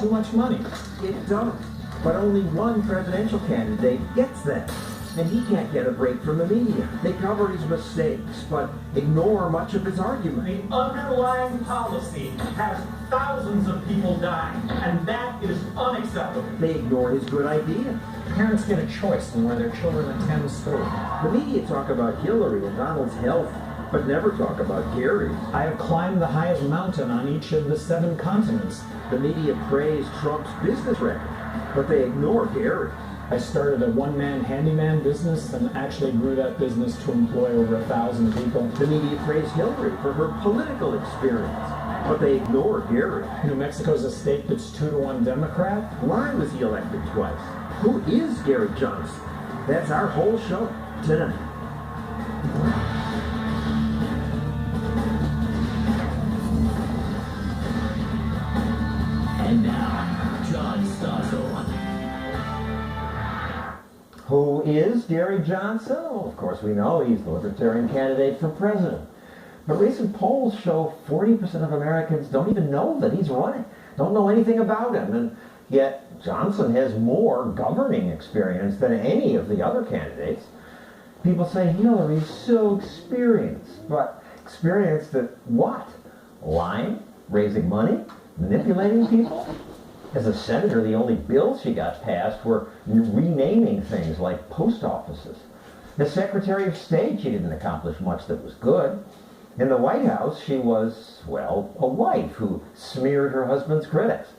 too much money. It does. But only one presidential candidate gets that. And he can't get a break from the media. They cover his mistakes, but ignore much of his argument. The underlying policy has thousands of people dying, and that is unacceptable. They ignore his good idea. Parents get a choice in where their children attend school. The media talk about Hillary and Donald's health, but never talk about Gary. I have climbed the highest mountain on each of the 7 continents. The media praise Trump's business record, but they ignore Gary. I started a one-man handyman business and actually grew that business to employ over 1,000 people. The media praise Hillary for her political experience, but they ignore Gary. New Mexico's a state that's 2-to-1 Democrat. Why was he elected twice? Who is Gary Johnson? That's our whole show tonight. And now, John Stossel. Who is Gary Johnson? Well, of course we know he's the Libertarian candidate for president. But recent polls show 40% of Americans don't even know that he's running, don't know anything about him, and yet Johnson has more governing experience than any of the other candidates. People say Hillary's so experienced, but experienced at what? Lying? Raising money? Manipulating people? As a senator, the only bills she got passed were renaming things like post offices. As Secretary of State, she didn't accomplish much that was good. In the White House, she was, well, a wife who smeared her husband's critics.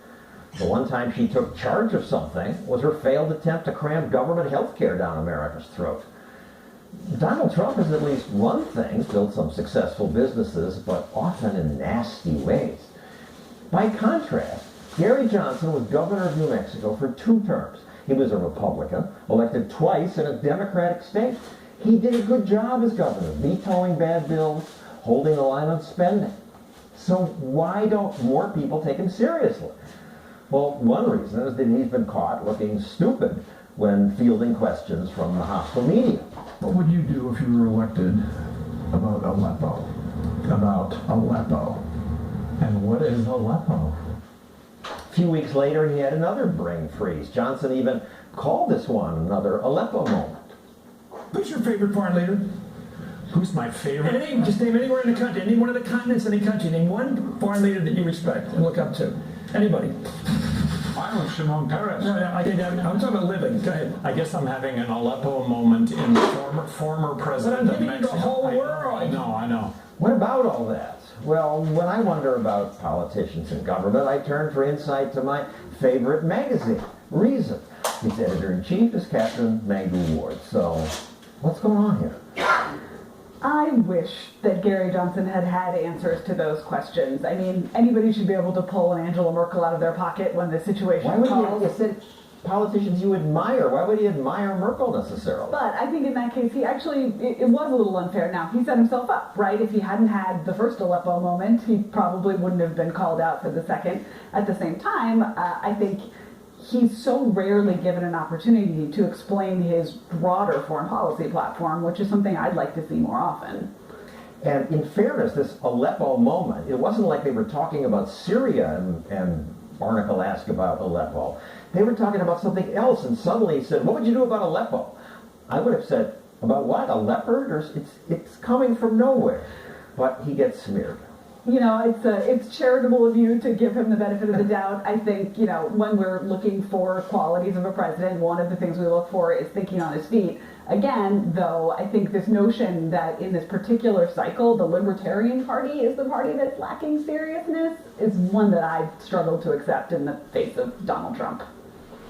The one time she took charge of something was her failed attempt to cram government health care down America's throat. Donald Trump has at least run things, built some successful businesses, but often in nasty ways. By contrast, Gary Johnson was governor of New Mexico for 2 terms. He was a Republican, elected twice in a Democratic state. He did a good job as governor, vetoing bad bills, holding the line on spending. So why don't more people take him seriously? Well, one reason is that he's been caught looking stupid when fielding questions from the hostile media. What would you do if you were elected about Aleppo? About Aleppo. And what is Aleppo? A few weeks later, he had another brain freeze. Johnson even called this one another Aleppo moment. Who's your favorite foreign leader? Who's my favorite? Just name anywhere in the country, any one of the continents, any country. Name one foreign leader that you respect and look up to. Anybody. I was Shimon Peres. No, I'm talking about living. Go ahead. I guess I'm having an Aleppo moment in former president But I'm of giving you Mexico. the whole world. I know. What about all that? Well, when I wonder about politicians and government, I turn for insight to my favorite magazine, Reason. Its editor-in-chief is Captain Maggie Ward. So, what's going on here? I wish that Gary Johnson had had answers to those questions. I mean, anybody should be able to pull an Angela Merkel out of their pocket when the situation calls. You said politicians you admire. Why would he admire Merkel necessarily? But I think in that case, he actually, it was a little unfair. Now, he set himself up, right? If he hadn't had the first Aleppo moment, he probably wouldn't have been called out for the second. At the same time, I think he's so rarely given an opportunity to explain his broader foreign policy platform, which is something I'd like to see more often. And in fairness, this Aleppo moment, it wasn't like they were talking about Syria and Barnacle asked about Aleppo. They were talking about something else, and suddenly he said, what would you do about Aleppo? I would have said, about what, a leopard? Or it's coming from nowhere. But he gets smeared. You know, it's charitable of you to give him the benefit of the doubt. I think, you know, when we're looking for qualities of a president, one of the things we look for is thinking on his feet. Again, though, I think this notion that in this particular cycle, the Libertarian Party is the party that's lacking seriousness is one that I struggle to accept in the face of Donald Trump.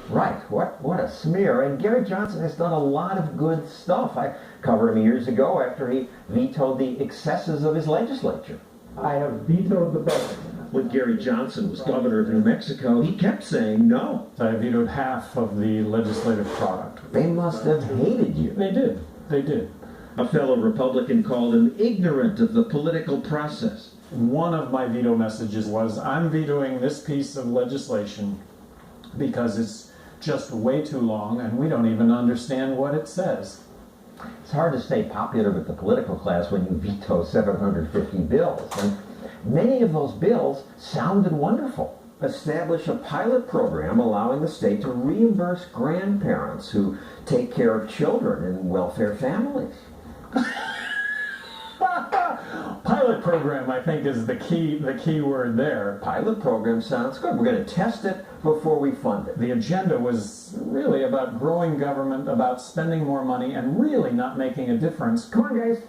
Right. What a smear. And Gary Johnson has done a lot of good stuff. I covered him years ago after he vetoed the excesses of his legislature. I have vetoed the budget. When Gary Johnson was governor of New Mexico, he kept saying no. I vetoed half of the legislative product. They must have hated you. They did. A fellow Republican called him ignorant of the political process. One of my veto messages was, I'm vetoing this piece of legislation because it's just way too long and we don't even understand what it says. It's hard to stay popular with the political class when you veto 750 bills. And many of those bills sounded wonderful. establish a pilot program allowing the state to reimburse grandparents who take care of children in welfare families. Pilot program, I think, is the key word there. Pilot program sounds good. We're going to test it before we fund it. The agenda was really about growing government, about spending more money, and really not making a difference. Come on, guys.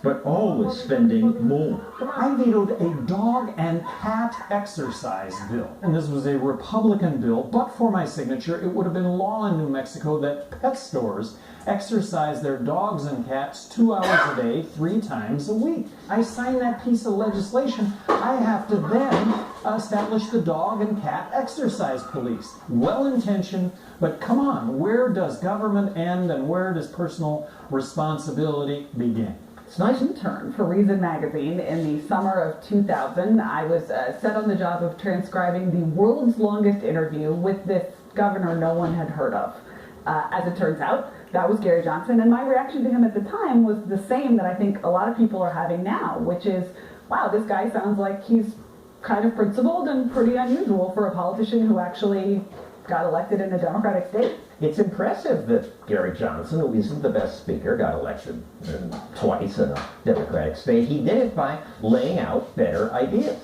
But always spending more. I vetoed a dog and cat exercise bill. And this was a Republican bill, but for my signature, it would have been law in New Mexico that pet stores exercise their dogs and cats 2 hours a day, 3 times a week. I signed that piece of legislation. I have to then establish the dog and cat exercise police. Well-intentioned, but come on, where does government end and where does personal responsibility begin? It's nice intern for Reason Magazine in the summer of 2000. I was set on the job of transcribing the world's longest interview with this governor no one had heard of. As it turns out, that was Gary Johnson, and my reaction to him at the time was the same that I think a lot of people are having now, which is, wow, this guy sounds like he's kind of principled and pretty unusual for a politician who actually got elected in a Democratic state. It's impressive that Gary Johnson, who isn't the best speaker, got elected twice in a Democratic state. He did it by laying out better ideas.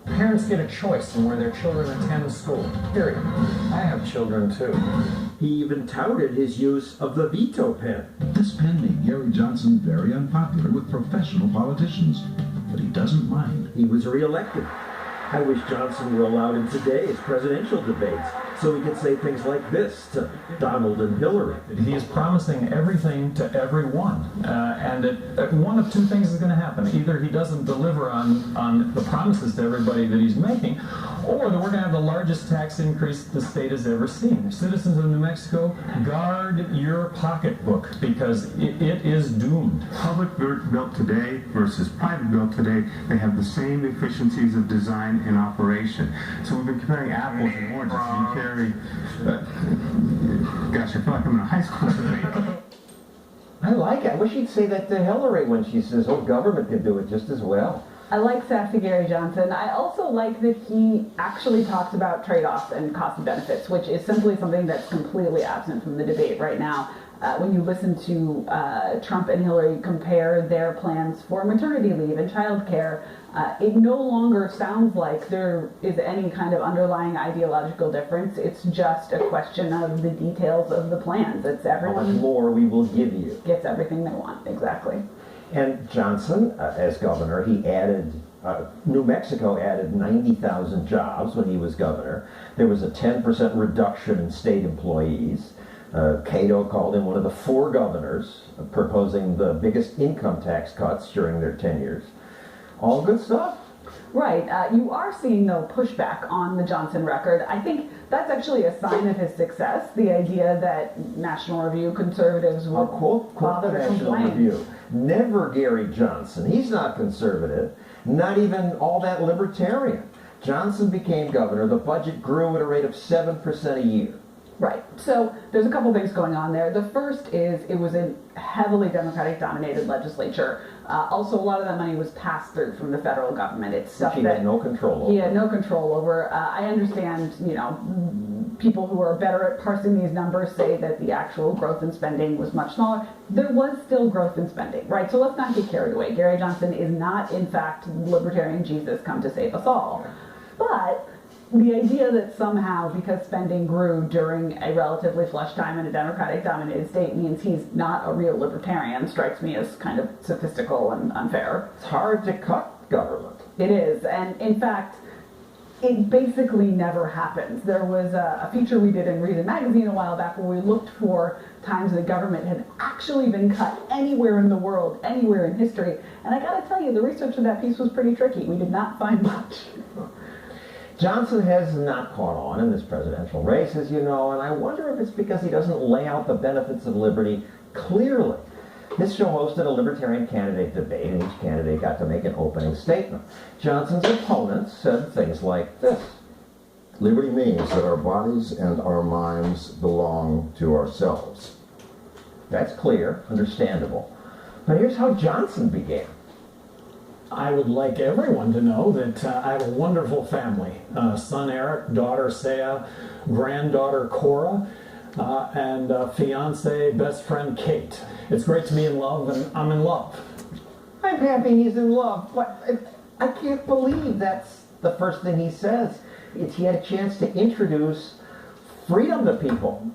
Parents get a choice in where their children attend school, period. I have children too. He even touted his use of the veto pen. This pen made Gary Johnson very unpopular with professional politicians, but he doesn't mind. He was reelected. I wish Johnson were allowed in today's presidential debates so he could say things like this to Donald and Hillary. He is promising everything to everyone, and one of two things is going to happen. Either he doesn't deliver on the promises to everybody that he's making, or that we're going to have the largest tax increase the state has ever seen. Citizens of New Mexico, guard your pocketbook because it is doomed. Public built today versus private built today, they have the same efficiencies of design and operation. So we've been comparing apples and oranges. You carry, gosh, I feel like I'm in a high school debate. I like it. I wish he'd say that to Hillary when she says, oh, government can do it just as well. I like sassy Gary Johnson. I also like that he actually talks about trade-offs and cost and benefits, which is simply something that's completely absent from the debate right now. When you listen to Trump and Hillary compare their plans for maternity leave and child care, it no longer sounds like there is any kind of underlying ideological difference. It's just a question of the details of the plans. It's everyone How much more we will give you. Gets everything they want, exactly. And Johnson, as governor, he added, New Mexico added 90,000 jobs when he was governor. There was a 10% reduction in state employees. Cato called him one of the 4 governors, proposing the biggest income tax cuts during their tenures. All good stuff. Right. You are seeing, though, pushback on the Johnson record. I think that's actually a sign of his success, the idea that National Review conservatives would quote bother the to National complain. Review. Never Gary Johnson. He's not conservative, not even all that libertarian. Johnson became governor. The budget grew at a rate of 7% a year. Right. So there's a couple things going on there. The first is it was a heavily Democratic-dominated legislature. Also, a lot of that money was passed through from the federal government. It's stuff he that had no control over. He had no control over. I understand, people who are better at parsing these numbers say that the actual growth in spending was much smaller. There was still growth in spending, right? So let's not get carried away. Gary Johnson is not, in fact, libertarian Jesus come to save us all. But the idea that somehow, because spending grew during a relatively flush time in a Democratic-dominated state means he's not a real libertarian strikes me as kind of sophistical and unfair. It's hard to cut government. It is, and in fact, it basically never happens. There was a feature we did in Reason Magazine a while back where we looked for times the government had actually been cut anywhere in the world, anywhere in history, and I gotta tell you, the research of that piece was pretty tricky. We did not find much. Johnson has not caught on in this presidential race, as you know, and I wonder if it's because he doesn't lay out the benefits of liberty clearly. This show hosted a libertarian candidate debate, and each candidate got to make an opening statement. Johnson's opponents said things like this. Liberty means that our bodies and our minds belong to ourselves. That's clear, understandable. But here's how Johnson began. I would like everyone to know that I have a wonderful family. Son Eric, daughter Saya, granddaughter Cora, and fiance, best friend Kate. It's great to be in love, and I'm in love. I'm happy he's in love, but I can't believe that's the first thing he says. He had a chance to introduce freedom to people.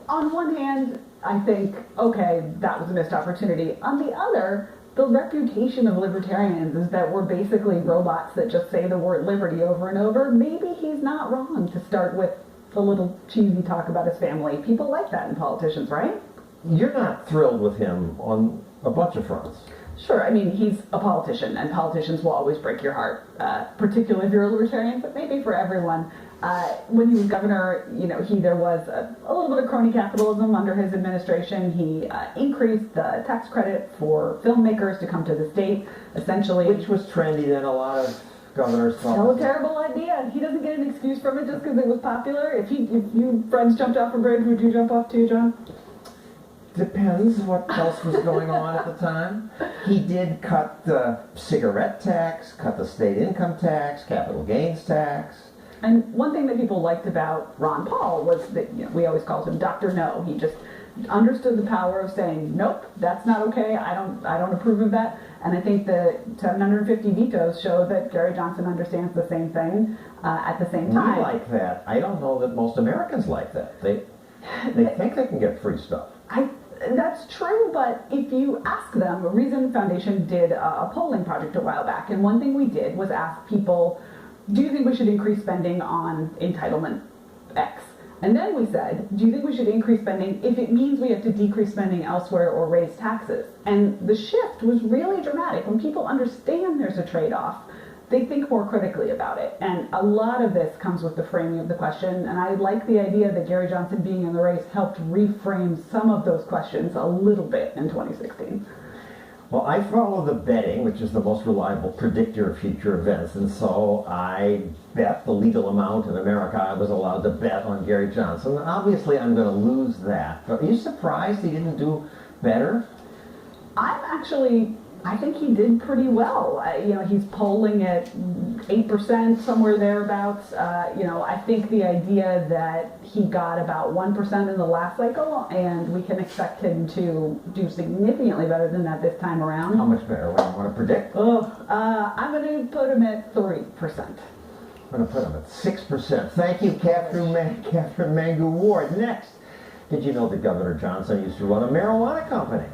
On one hand, I think, okay, that was a missed opportunity. On the other, the reputation of libertarians is that we're basically robots that just say the word liberty over and over. Maybe he's not wrong to start with a little cheesy talk about his family. People like that in politicians, right? You're not thrilled with him on a bunch of fronts. Sure, I mean, he's a politician, and politicians will always break your heart, particularly if you're a libertarian, but maybe for everyone. When he was governor, there was a little bit of crony capitalism under his administration. He increased the tax credit for filmmakers to come to the state, essentially. Which was trendy then, a lot of governors thought. Still a terrible idea. He doesn't get an excuse from it just because it was popular. If you friends jumped off a bridge, would you jump off too, John? Depends what else was going on at the time. He did cut the cigarette tax, cut the state income tax, capital gains tax. And one thing that people liked about Ron Paul was that we always called him Dr. No. He just understood the power of saying, nope, that's not okay. I don't approve of that. And I think the 750 vetoes show that Gary Johnson understands the same thing at the same time. We like that. I don't know that most Americans like that. They think they can get free stuff. That's true, but if you ask them, Reason Foundation did a polling project a while back, and one thing we did was ask people, do you think we should increase spending on entitlement X? And then we said, do you think we should increase spending if it means we have to decrease spending elsewhere or raise taxes? And the shift was really dramatic. When people understand there's a trade-off, they think more critically about it. And a lot of this comes with the framing of the question. And I like the idea that Gary Johnson being in the race helped reframe some of those questions a little bit in 2016. Well, I follow the betting, which is the most reliable predictor of future events, and so I bet the legal amount in America I was allowed to bet on Gary Johnson. Obviously, I'm going to lose that. But are you surprised he didn't do better? I think he did pretty well. He's polling at 8%, somewhere thereabouts. I think the idea that he got about 1% in the last cycle, and we can expect him to do significantly better than that this time around. How much better? What do you want to predict? I'm going to put him at 3%. I'm going to put him at 6%. Thank you, Catherine Mangu Ward. Next, did you know that Governor Johnson used to run a marijuana company?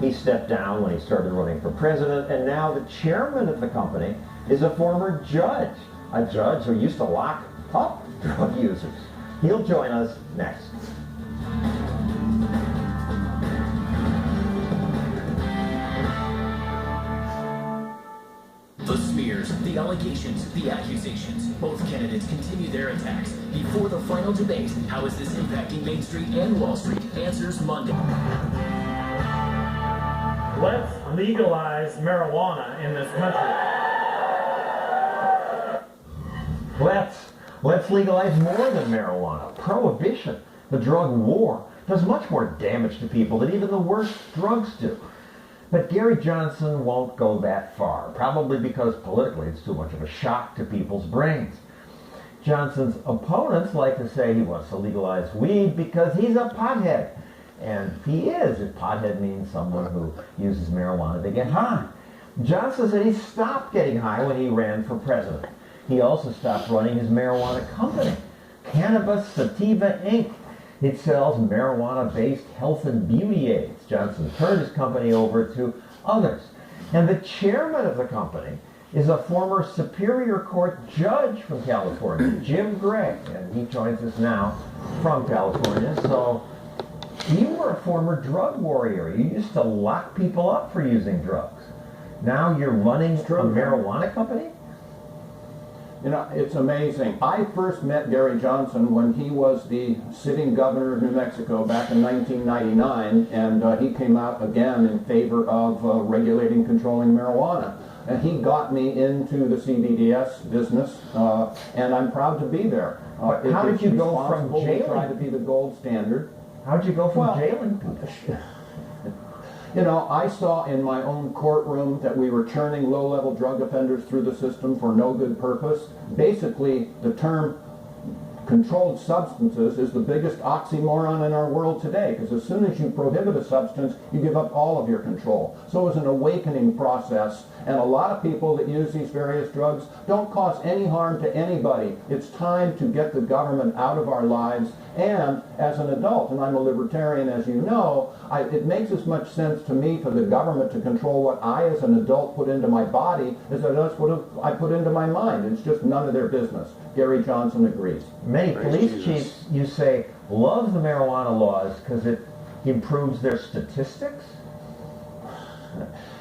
He stepped down when he started running for president, and now the chairman of the company is a former judge. A judge who used to lock up drug users. He'll join us next. The smears, the allegations, the accusations. Both candidates continue their attacks. Before the final debate, how is this impacting Main Street and Wall Street? Answers Monday. Let's legalize marijuana in this country. Let's legalize more than marijuana. Prohibition, the drug war, does much more damage to people than even the worst drugs do. But Gary Johnson won't go that far, probably because politically it's too much of a shock to people's brains. Johnson's opponents like to say he wants to legalize weed because he's a pothead. And he is, if pothead means someone who uses marijuana to get high. Johnson said he stopped getting high when he ran for president. He also stopped running his marijuana company, Cannabis Sativa Inc. It sells marijuana-based health and beauty aids. Johnson turned his company over to others. And the chairman of the company is a former Superior Court judge from California, Jim Gregg. And he joins us now from California. So you were a former drug warrior. You used to lock people up for using drugs. Now you're running a marijuana company? It's amazing. I first met Gary Johnson when he was the sitting governor of New Mexico back in 1999, and he came out again in favor of regulating, controlling marijuana. And he got me into the CBDS business, and I'm proud to be there. How did you go from jail? Try to be the gold standard. How did you go from jailing people? You know, I saw in my own courtroom that we were churning low-level drug offenders through the system for no good purpose. Basically, the term controlled substances is the biggest oxymoron in our world today, because as soon as you prohibit a substance, you give up all of your control. So it was an awakening process, and a lot of people that use these various drugs don't cause any harm to anybody. It's time to get the government out of our lives, and as an adult, and I'm a libertarian as you know, it makes as much sense to me for the government to control what I as an adult put into my body as it does what I put into my mind. It's just none of their business. Gary Johnson agrees. Many police chiefs, you say, love the marijuana laws because it improves their statistics?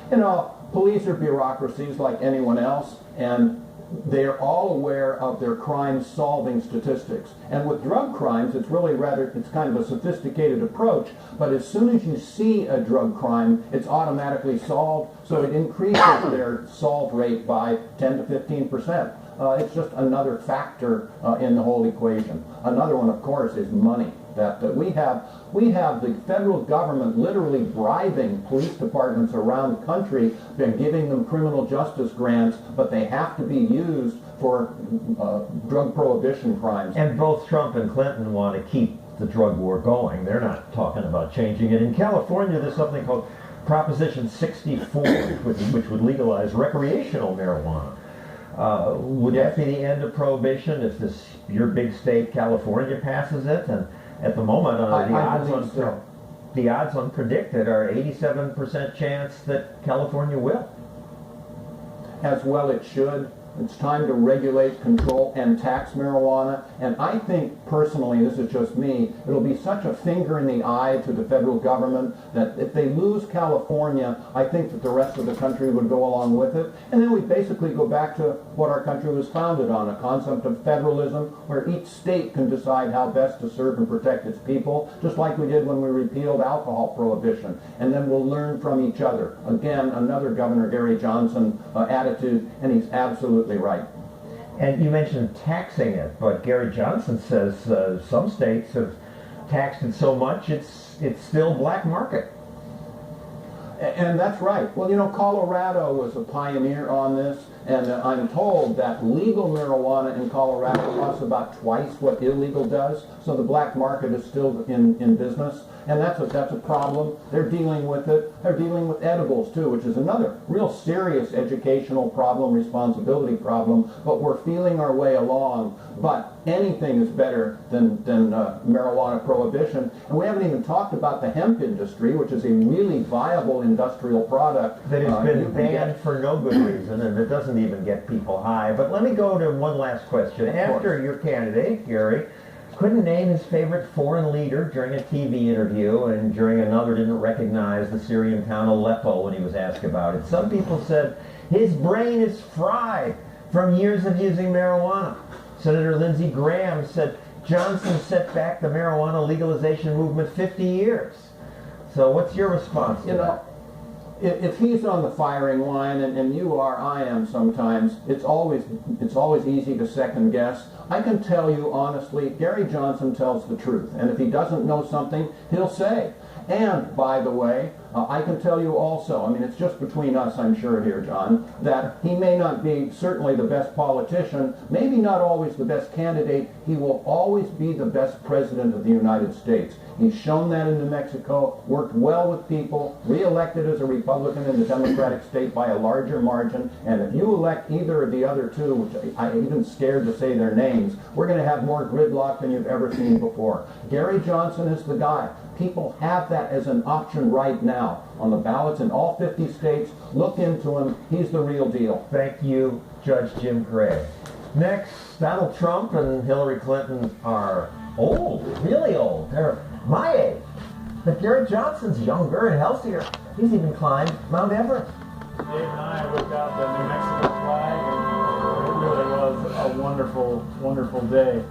You know, police are bureaucracies like anyone else, and they're all aware of their crime-solving statistics. And with drug crimes, it's kind of a sophisticated approach, but as soon as you see a drug crime, it's automatically solved, so it increases their solve rate by 10 to 15%. It's just another factor in the whole equation. Another one, of course, is money. That we have the federal government literally bribing police departments around the country and giving them criminal justice grants, but they have to be used for drug prohibition crimes. And both Trump and Clinton want to keep the drug war going. They're not talking about changing it. In California, there's something called Proposition 64, which would legalize recreational marijuana. Would that be the end of prohibition if your big state, California, passes it? And at the moment, the odds on predicted are 87% chance that California will. As well it should. It's time to regulate, control, and tax marijuana. And I think, personally, this is just me, it'll be such a finger in the eye to the federal government that if they lose California, I think that the rest of the country would go along with it. And then we basically go back to what our country was founded on, a concept of federalism, where each state can decide how best to serve and protect its people, just like we did when we repealed alcohol prohibition. And then we'll learn from each other. Again, another Governor Gary Johnson attitude, and he's absolutely right. And you mentioned taxing it, but Gary Johnson says some states have taxed it so much it's still black market. And that's right. Well, you know, Colorado was a pioneer on this, and I'm told that legal marijuana in Colorado costs about twice what illegal does, so the black market is still in business. And that's a problem. They're dealing with it. They're dealing with edibles too, which is another real serious educational problem, responsibility problem. But we're feeling our way along. But anything is better than marijuana prohibition. And we haven't even talked about the hemp industry, which is a really viable industrial product that has been banned for no good reason, and it doesn't even get people high. But let me go to one last question. After your candidate, Gary, couldn't name his favorite foreign leader during a TV interview, and during another didn't recognize the Syrian town Aleppo when he was asked about it. Some people said his brain is fried from years of using marijuana. Senator Lindsey Graham said Johnson set back the marijuana legalization movement 50 years. So what's your response to that? If he's on the firing line, and you are, I am sometimes, it's always easy to second guess. I can tell you honestly, Gary Johnson tells the truth, and if he doesn't know something, he'll say. And, by the way, I can tell you also, I mean, it's just between us, I'm sure here, John, that he may not be certainly the best politician, maybe not always the best candidate, he will always be the best president of the United States. He's shown that in New Mexico, worked well with people, re-elected as a Republican in the Democratic state by a larger margin, and if you elect either of the other two, which I'm even scared to say their names, we're going to have more gridlock than you've ever seen before. Gary Johnson is the guy. People have that as an option right now on the ballots in all 50 states. Look into him. He's the real deal. Thank you, Judge Jim Gray. Next, Donald Trump and Hillary Clinton are old, really old. They're my age. But Gary Johnson's younger and healthier. He's even climbed Mount Everest. Dave and I looked out the New Mexico flag, and it really was a wonderful, wonderful day.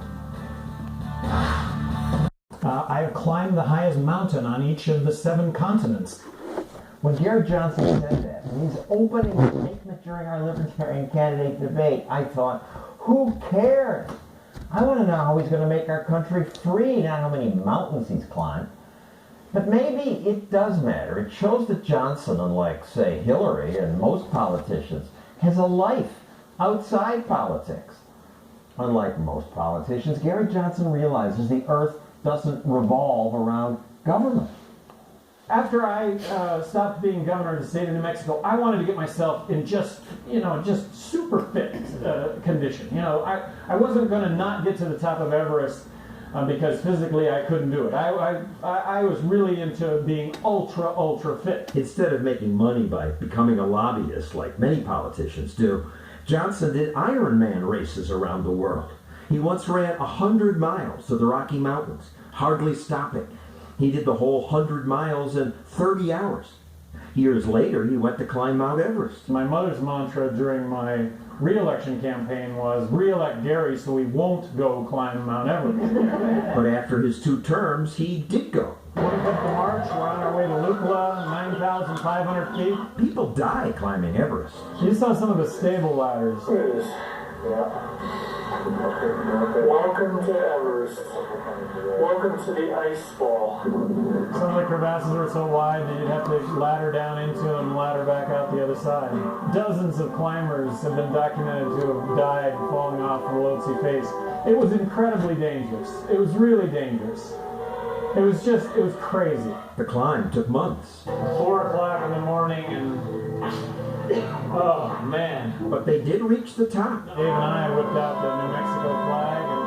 I have climbed the highest mountain on each of the 7 continents. When Gary Johnson said that, when he's opening the statement during our Libertarian candidate debate, I thought, who cares? I want to know how he's going to make our country free, not how many mountains he's climbed. But maybe it does matter. It shows that Johnson, unlike, say, Hillary and most politicians, has a life outside politics. Unlike most politicians, Gary Johnson realizes the earth doesn't revolve around government. After I stopped being governor of the state of New Mexico, I wanted to get myself in just super fit condition. I wasn't going to not get to the top of Everest because physically I couldn't do it. I was really into being ultra fit. Instead of making money by becoming a lobbyist like many politicians do, Johnson did Ironman races around the world. He once ran 100 miles to the Rocky Mountains, hardly stopping. He did the whole 100 miles in 30 hours. Years later, he went to climb Mount Everest. My mother's mantra during my re-election campaign was, re-elect Gary so we won't go climb Mount Everest. But after his 2 terms, he did go. Woke up the march, we're on our way to Lukla, 9,500 feet. People die climbing Everest. You saw some of the stable ladders. Welcome to Everest. Welcome to the ice ball. Some of the crevasses were so wide that you'd have to ladder down into them and ladder back out the other side. Dozens of climbers have been documented to have died falling off the Lhotse face. It was incredibly dangerous. It was really dangerous. It was crazy. The climb took months. 4 o'clock in the morning and, oh man. But they did reach the top. Dave and I whipped out the New Mexico flag and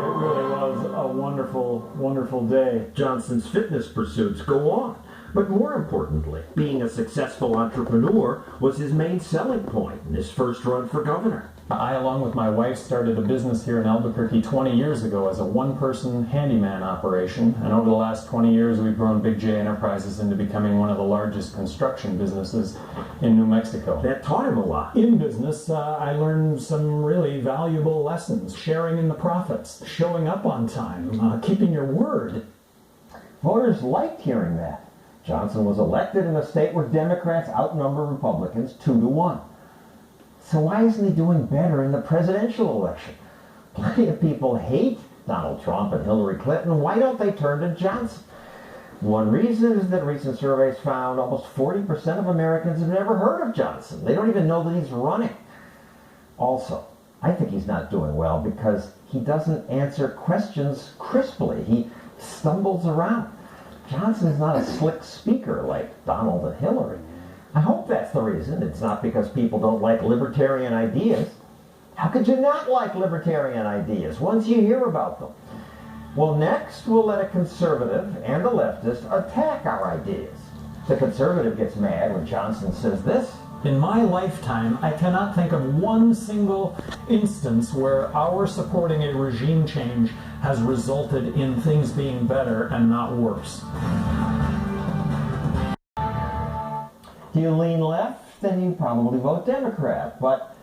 it really was a wonderful, wonderful day. Johnson's fitness pursuits go on. But more importantly, being a successful entrepreneur was his main selling point in his first run for governor. I, along with my wife, started a business here in Albuquerque 20 years ago as a one-person handyman operation, and over the last 20 years we've grown Big J Enterprises into becoming one of the largest construction businesses in New Mexico. That taught him a lot. In business, I learned some really valuable lessons: sharing in the profits, showing up on time, keeping your word. Voters liked hearing that. Johnson was elected in a state where Democrats outnumber Republicans 2-1. So why isn't he doing better in the presidential election? Plenty of people hate Donald Trump and Hillary Clinton. Why don't they turn to Johnson? One reason is that recent surveys found almost 40% of Americans have never heard of Johnson. They don't even know that he's running. Also, I think he's not doing well because he doesn't answer questions crisply. He stumbles around. Johnson is not a slick speaker like Donald and Hillary. I hope that's the reason. It's not because people don't like libertarian ideas. How could you not like libertarian ideas once you hear about them? Well, next we'll let a conservative and a leftist attack our ideas. The conservative gets mad when Johnson says this. In my lifetime, I cannot think of one single instance where our supporting a regime change has resulted in things being better and not worse. Do you lean left? Then you probably vote Democrat. But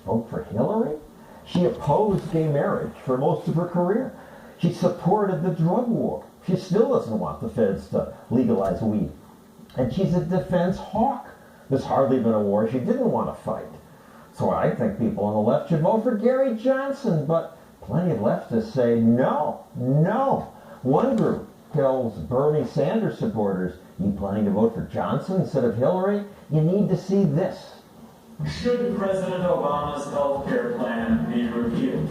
vote for Hillary? She opposed gay marriage for most of her career. She supported the drug war. She still doesn't want the feds to legalize weed. And she's a defense hawk. There's hardly been a war she didn't want to fight. So I think people on the left should vote for Gary Johnson, but plenty of leftists say no, no. One group tells Bernie Sanders supporters, you planning to vote for Johnson instead of Hillary? You need to see this. Should President Obama's health care plan be repealed?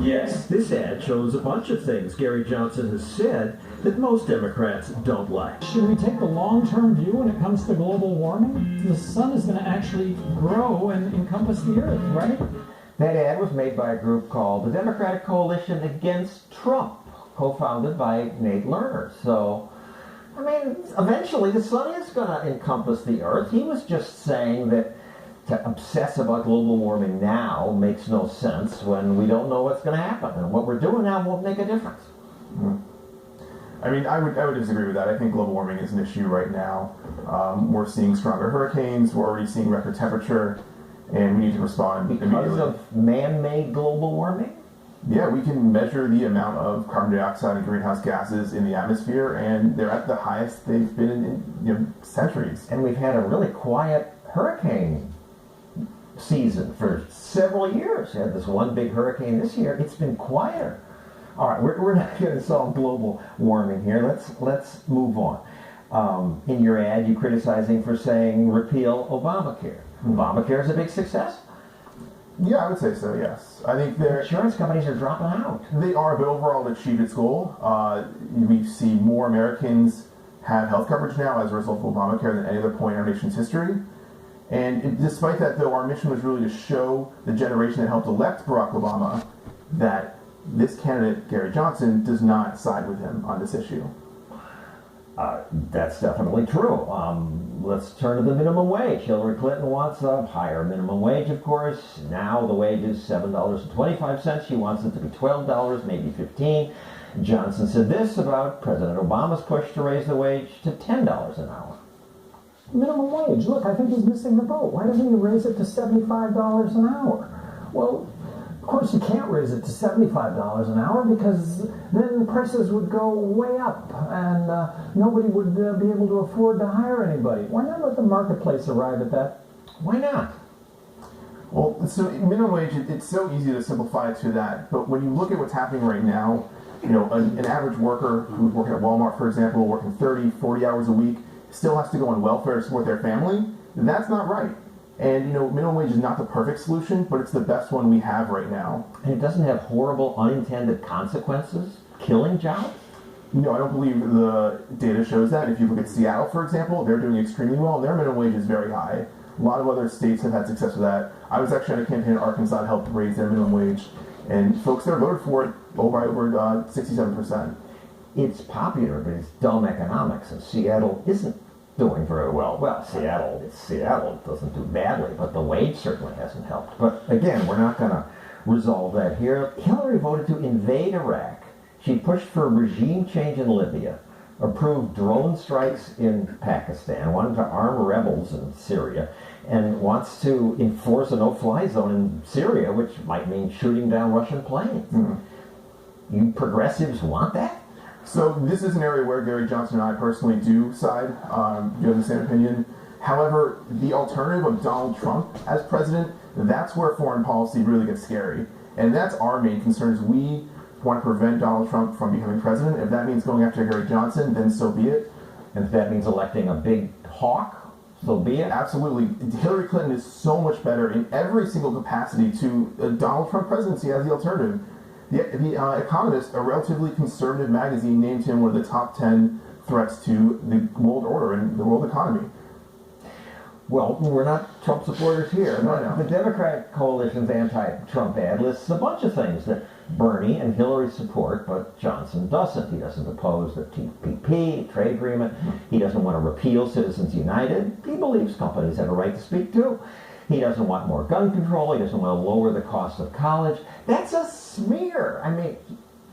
Yes. This ad shows a bunch of things Gary Johnson has said that most Democrats don't like. Should we take the long-term view when it comes to global warming? The sun is going to actually grow and encompass the earth, right? That ad was made by a group called the Democratic Coalition Against Trump, co-founded by Nate Lerner. So, I mean, eventually the sun is going to encompass the earth. He was just saying that to obsess about global warming now makes no sense when we don't know what's going to happen. And what we're doing now won't make a difference. I mean, I would disagree with that. I think global warming is an issue right now. We're seeing stronger hurricanes. We're already seeing record temperature, and we need to respond because immediately. Of man-made global warming? Yeah, we can measure the amount of carbon dioxide and greenhouse gases in the atmosphere, and they're at the highest they've been in centuries. And we've had a really quiet hurricane season for several years. We had this one big hurricane this year. It's been quieter. All right, we're not going to solve global warming here. Let's move on. In your ad, you criticizing for saying repeal Obamacare. Obamacare is a big success. Yeah, I would say so, yes. I think insurance companies are dropping out. They are, but overall it achieved its goal. We see more Americans have health coverage now as a result of Obamacare than any other point in our nation's history. And despite that, though, our mission was really to show the generation that helped elect Barack Obama that this candidate, Gary Johnson, does not side with him on this issue. That's definitely true. Let's turn to the minimum wage. Hillary Clinton wants a higher minimum wage, of course. Now the wage is $7.25. She wants it to be $12, maybe $15. Johnson said this about President Obama's push to raise the wage to $10 an hour. Minimum wage. Look, I think he's missing the boat. Why doesn't he raise it to $75 an hour? Well, of course you can't raise it to $75 an hour because then prices would go way up and nobody would be able to afford to hire anybody. Why not let the marketplace arrive at that? Why not? Well, so minimum wage, it's so easy to simplify it to that. But when you look at what's happening right now, you know, an average worker who's working at Walmart, for example, working 30, 40 hours a week, still has to go on welfare to support their family. That's not right. And, you know, minimum wage is not the perfect solution, but it's the best one we have right now. And it doesn't have horrible unintended consequences? Killing jobs? No, I don't believe the data shows that. If you look at Seattle, for example, they're doing extremely well, and their minimum wage is very high. A lot of other states have had success with that. I was actually on a campaign in Arkansas to help raise their minimum wage, and folks there voted for it by over 67%. It's popular, but it's dumb economics, and Seattle isn't doing very well. Well, Seattle doesn't do badly, but the wage certainly hasn't helped. But again, we're not going to resolve that here. Hillary voted to invade Iraq. She pushed for regime change in Libya, approved drone strikes in Pakistan, wanted to arm rebels in Syria, and wants to enforce a no-fly zone in Syria, which might mean shooting down Russian planes. Mm-hmm. You progressives want that? So this is an area where Gary Johnson and I personally do side. Do you have the same opinion? However, the alternative of Donald Trump as president, that's where foreign policy really gets scary. And that's our main concern is we want to prevent Donald Trump from becoming president. If that means going after Gary Johnson, then so be it. And if that means electing a big hawk, so be it. Absolutely. Hillary Clinton is so much better in every single capacity to a Donald Trump presidency as the alternative. The Economist, a relatively conservative magazine, named him one of the top 10 threats to the world order and the world economy. Well, we're not Trump supporters here. No. The Democratic coalition's anti-Trump ad lists a bunch of things that Bernie and Hillary support, but Johnson doesn't. He doesn't oppose the TPP, trade agreement. He doesn't want to repeal Citizens United. He believes companies have a right to speak too. He doesn't want more gun control. He doesn't want to lower the cost of college. That's a smear. I mean,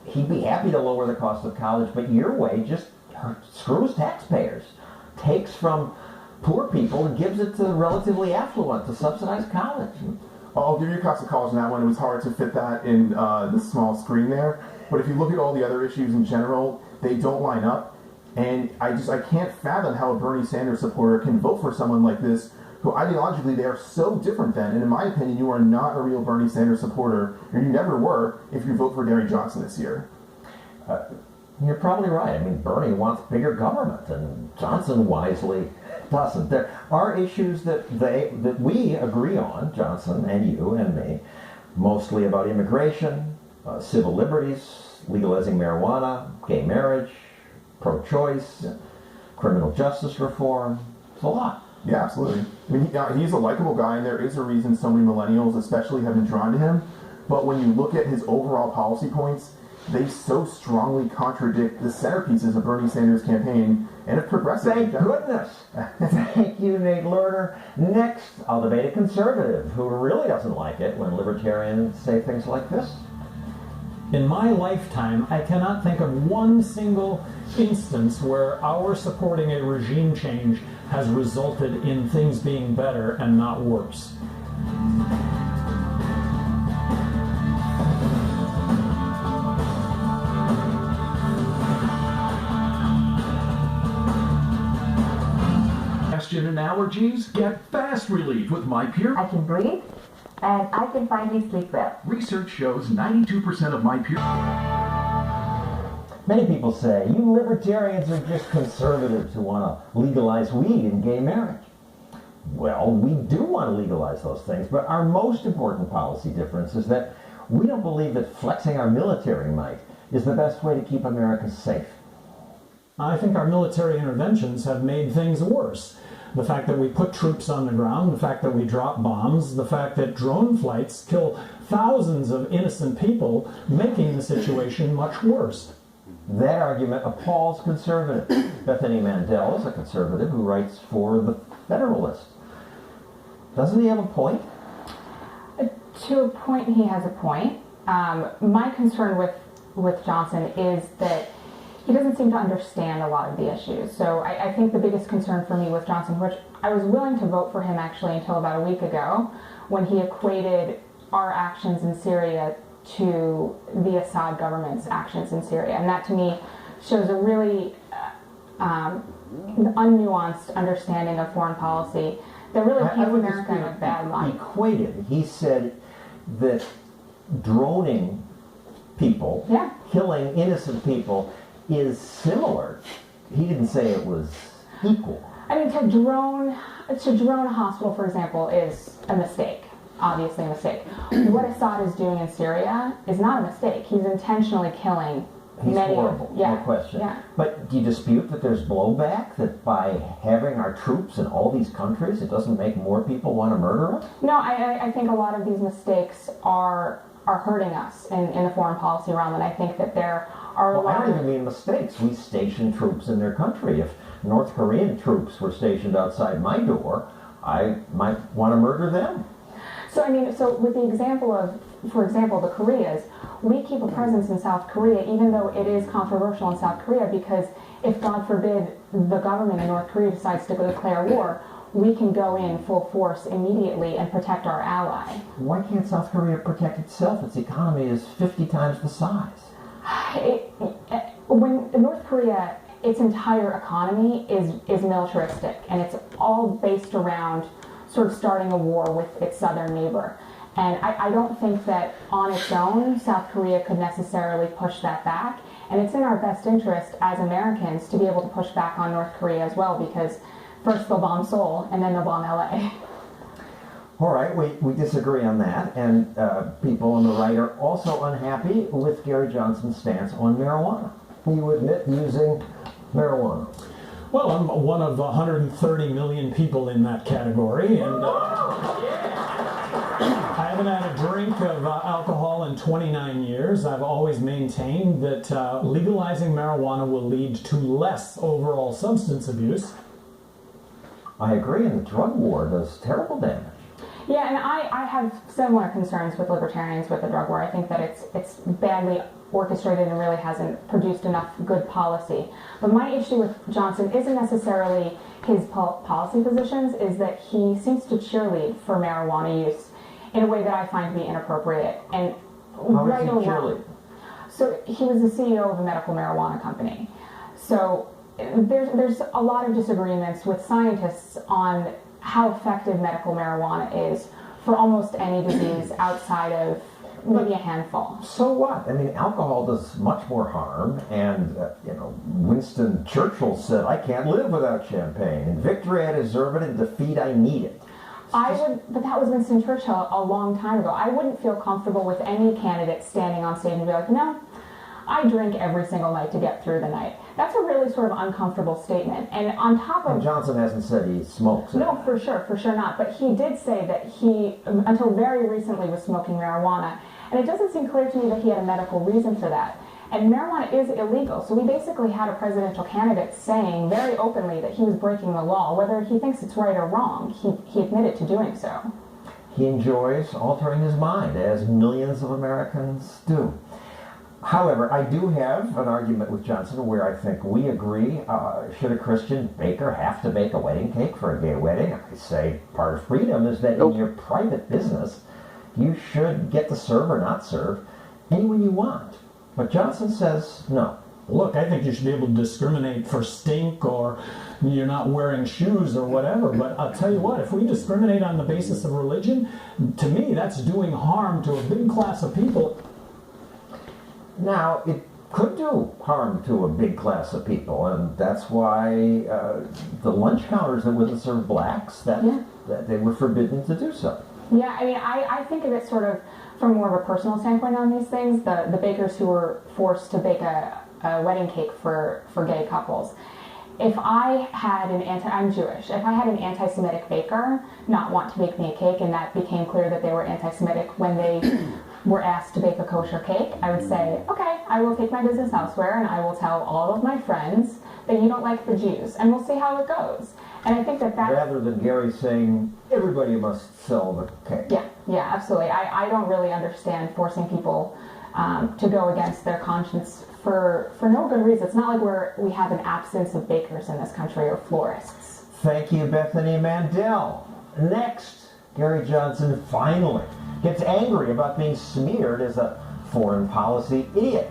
he'd be happy to lower the cost of college, but your way just screws taxpayers. Takes from poor people and gives it to the relatively affluent to subsidize college. I'll give you a cost of college on that one. It was hard to fit that in the small screen there. But if you look at all the other issues in general, they don't line up. And I can't fathom how a Bernie Sanders supporter can vote for someone like this who ideologically they are so different than. And in my opinion, you are not a real Bernie Sanders supporter, or you never were, if you vote for Gary Johnson this year. You're probably right. I mean, Bernie wants bigger government, and Johnson wisely doesn't. There are issues that we agree on, Johnson and you and me, mostly about immigration, civil liberties, legalizing marijuana, gay marriage, pro-choice, criminal justice reform. It's a lot. Yeah, absolutely. I mean, he's a likable guy, and there is a reason so many millennials especially have been drawn to him. But when you look at his overall policy points, they so strongly contradict the centerpieces of Bernie Sanders' campaign and of progressive. Thank goodness. Thank you, Nate Lerner. Next, I'll debate a conservative who really doesn't like it when libertarians say things like this. In my lifetime, I cannot think of one single instance where our supporting a regime change has resulted in things being better and not worse. And allergies? Get fast relief with MyPure. I can breathe, and I can finally sleep well. Research shows 92% of MyPure... Many people say, you libertarians are just conservatives who want to legalize weed and gay marriage. Well, we do want to legalize those things, but our most important policy difference is that we don't believe that flexing our military might is the best way to keep America safe. I think our military interventions have made things worse. The fact that we put troops on the ground, the fact that we drop bombs, the fact that drone flights kill thousands of innocent people, making the situation much worse. That argument appalls conservatives. Bethany Mandel is a conservative who writes for The Federalist. Doesn't he have a point? To a point, he has a point. My concern with Johnson is that he doesn't seem to understand a lot of the issues. So I think the biggest concern for me with Johnson, which I was willing to vote for him actually until about a week ago, when he equated our actions in Syria to the Assad government's actions in Syria. And that to me shows a really unnuanced understanding of foreign policy that really paints America in a bad light. Equated. He said that droning people, killing innocent people, is similar. He didn't say it was equal. I mean, to drone a hospital, for example, is a mistake. Obviously a mistake. What Assad is doing in Syria is not a mistake. He's intentionally killing many. He's horrible, no question. Yeah. But do you dispute that there's blowback, that by having our troops in all these countries, it doesn't make more people want to murder us? No, I think a lot of these mistakes are hurting us in the foreign policy realm, and I think that there are a lot I don't even mean mistakes. We station troops in their country. If North Korean troops were stationed outside my door, I might want to murder them. So I mean, with the example of, for example, the Koreas, we keep a presence in South Korea, even though it is controversial in South Korea, because if, God forbid, the government in North Korea decides to declare war, we can go in full force immediately and protect our ally. Why can't South Korea protect itself? Its economy is 50 times the size. When North Korea, its entire economy is militaristic, and it's all based around sort of starting a war with its southern neighbor. And I don't think that on its own, South Korea could necessarily push that back. And it's in our best interest as Americans to be able to push back on North Korea as well, because first they'll bomb Seoul, and then they'll bomb LA. All right, we disagree on that, and people on the right are also unhappy with Gary Johnson's stance on marijuana. You admit using marijuana. Well, I'm one of 130 million people in that category, and I haven't had a drink of alcohol in 29 years. I've always maintained that legalizing marijuana will lead to less overall substance abuse. I agree, and the drug war does terrible damage. Yeah, and I have similar concerns with libertarians with the drug war. I think that it's badly orchestrated and really hasn't produced enough good policy. But my issue with Johnson isn't necessarily his policy positions, is that he seems to cheerlead for marijuana use in a way that I find to be inappropriate. And right or wrong. So he was the CEO of a medical marijuana company. So there's a lot of disagreements with scientists on how effective medical marijuana is for almost any disease outside of maybe a handful. So what? I mean, alcohol does much more harm, and Winston Churchill said, "I can't live without champagne. In victory I deserve it, in defeat I need it." But that was Winston Churchill a long time ago. I wouldn't feel comfortable with any candidate standing on stage and be like, "No, I drink every single night to get through the night." That's a really sort of uncomfortable statement. And on top of... And Johnson hasn't said he smokes. No, for sure not. But he did say that he, until very recently, was smoking marijuana. And it doesn't seem clear to me that he had a medical reason for that. And marijuana is illegal. So we basically had a presidential candidate saying very openly that he was breaking the law. Whether he thinks it's right or wrong, he admitted to doing so. He enjoys altering his mind, as millions of Americans do. However, I do have an argument with Johnson where I think we agree. Should a Christian baker have to bake a wedding cake for a gay wedding? I say part of freedom is that in your private business, you should get to serve or not serve anyone you want. But Johnson says no. Look, I think you should be able to discriminate for stink or you're not wearing shoes or whatever. But I'll tell you what, if we discriminate on the basis of religion, to me that's doing harm to a big class of people. Now, it could do harm to a big class of people, and that's why the lunch counters that wouldn't serve blacks, that they were forbidden to do so. Yeah, I mean, I think of it sort of from more of a personal standpoint on these things. The bakers who were forced to bake a wedding cake for gay couples. If I had I'm Jewish, if I had an anti-Semitic baker not want to bake me a cake, and that became clear that they were anti-Semitic when they were asked to bake a kosher cake, I would say, okay, I will take my business elsewhere and I will tell all of my friends that you don't like the Jews, and we'll see how it goes. And I think that rather than Gary saying everybody must sell the cake. Yeah, absolutely. I don't really understand forcing people to go against their conscience for no good reason. It's not like we have an absence of bakers in this country or florists. Thank you, Bethany Mandel. Next, Gary Johnson finally gets angry about being smeared as a foreign policy idiot.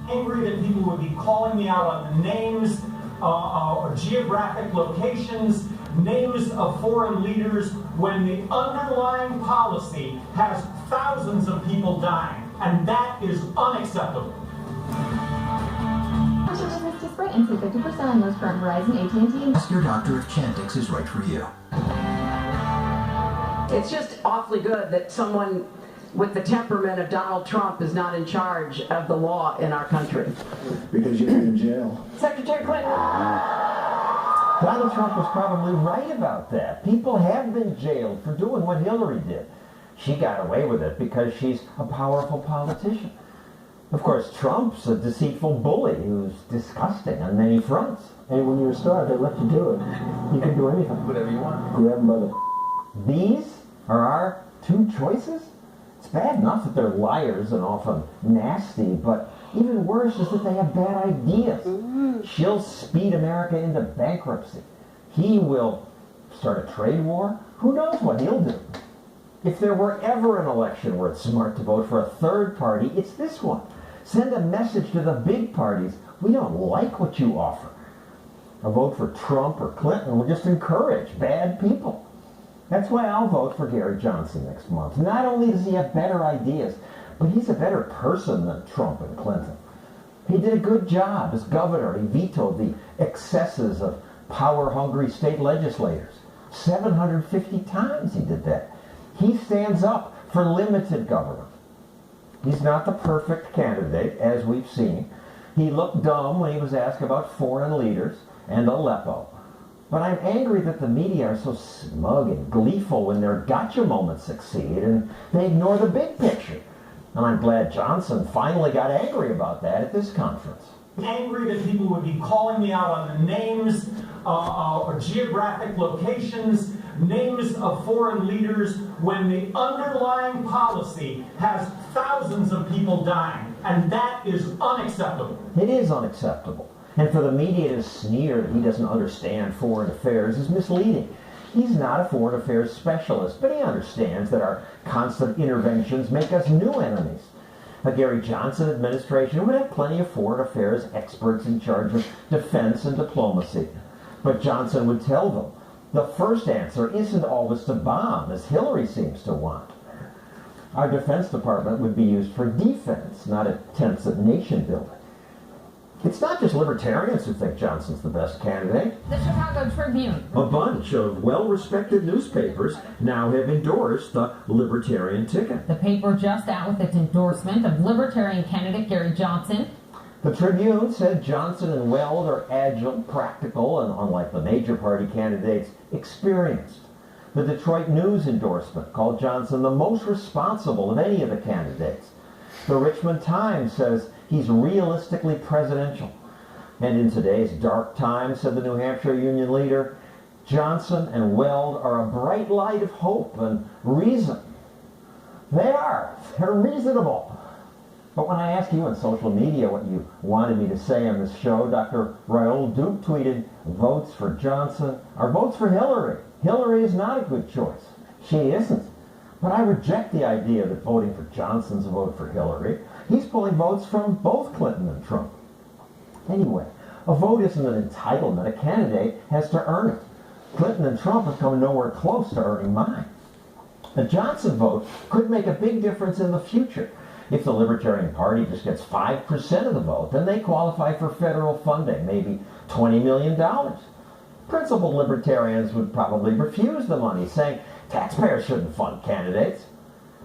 Angry that people would be calling me out on the names or geographic locations, names of foreign leaders, when the underlying policy has thousands of people dying, and that is unacceptable. Business to Sprint and save 50% on most current Verizon, AT&T, and Ask your doctor if Chantix is right for you. It's just awfully good that someone with the temperament of Donald Trump is not in charge of the law in our country. Because you're in jail. Secretary Clinton. Donald Trump was probably right about that. People have been jailed for doing what Hillary did. She got away with it because she's a powerful politician. Of course, Trump's a deceitful bully who's disgusting on many fronts. And when you're a star, they let you do it. You can do anything. Whatever you want. Grab them by the... These are our two choices? It's bad enough that they're liars and often nasty, but even worse is that they have bad ideas. She'll speed America into bankruptcy. He will start a trade war. Who knows what he'll do? If there were ever an election where it's smart to vote for a third party, it's this one. Send a message to the big parties. We don't like what you offer. A vote for Trump or Clinton will just encourage bad people. That's why I'll vote for Gary Johnson next month. Not only does he have better ideas, but he's a better person than Trump and Clinton. He did a good job as governor. He vetoed the excesses of power-hungry state legislators. 750 times he did that. He stands up for limited government. He's not the perfect candidate, as we've seen. He looked dumb when he was asked about foreign leaders and Aleppo. But I'm angry that the media are so smug and gleeful when their gotcha moments succeed, and they ignore the big picture. And I'm glad Johnson finally got angry about that at this conference. Angry that people would be calling me out on the names or geographic locations, names of foreign leaders, when the underlying policy has thousands of people dying, and that is unacceptable. It is unacceptable. And for the media to sneer that he doesn't understand foreign affairs is misleading. He's not a foreign affairs specialist, but he understands that our constant interventions make us new enemies. A Gary Johnson administration would have plenty of foreign affairs experts in charge of defense and diplomacy. But Johnson would tell them, the first answer isn't always to bomb, as Hillary seems to want. Our Defense Department would be used for defense, not attempts at nation building. It's not just libertarians who think Johnson's the best candidate. The Chicago Tribune. A bunch of well-respected newspapers now have endorsed the libertarian ticket. The paper just out with its endorsement of libertarian candidate Gary Johnson. The Tribune said Johnson and Weld are agile, practical, and unlike the major party candidates, experienced. The Detroit News endorsement called Johnson the most responsible of any of the candidates. The Richmond Times says he's realistically presidential. And in today's dark times, said the New Hampshire Union leader, Johnson and Weld are a bright light of hope and reason. They are. They're reasonable. But when I asked you on social media what you wanted me to say on this show, Dr. Raoul Duke tweeted, votes for Johnson are votes for Hillary. Hillary is not a good choice. She isn't. But I reject the idea that voting for Johnson's a vote for Hillary. He's pulling votes from both Clinton and Trump. Anyway, a vote isn't an entitlement. A candidate has to earn it. Clinton and Trump have come nowhere close to earning mine. A Johnson vote could make a big difference in the future. If the Libertarian Party just gets 5% of the vote, then they qualify for federal funding, maybe $20 million. Principled libertarians would probably refuse the money, saying taxpayers shouldn't fund candidates.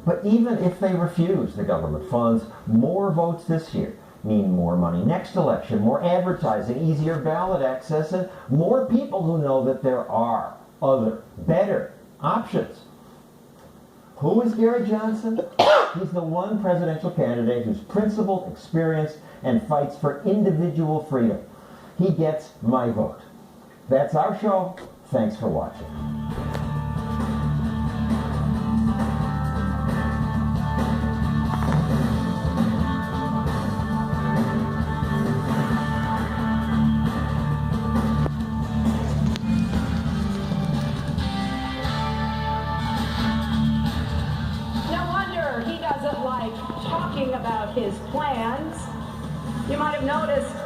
But even if they refuse the government funds, more votes this year mean more money next election, more advertising, easier ballot access, and more people who know that there are other, better options. Who is Gary Johnson? He's the one presidential candidate who's principled, experienced, and fights for individual freedom. He gets my vote. That's our show. Thanks for watching. Talking about his plans. You might have noticed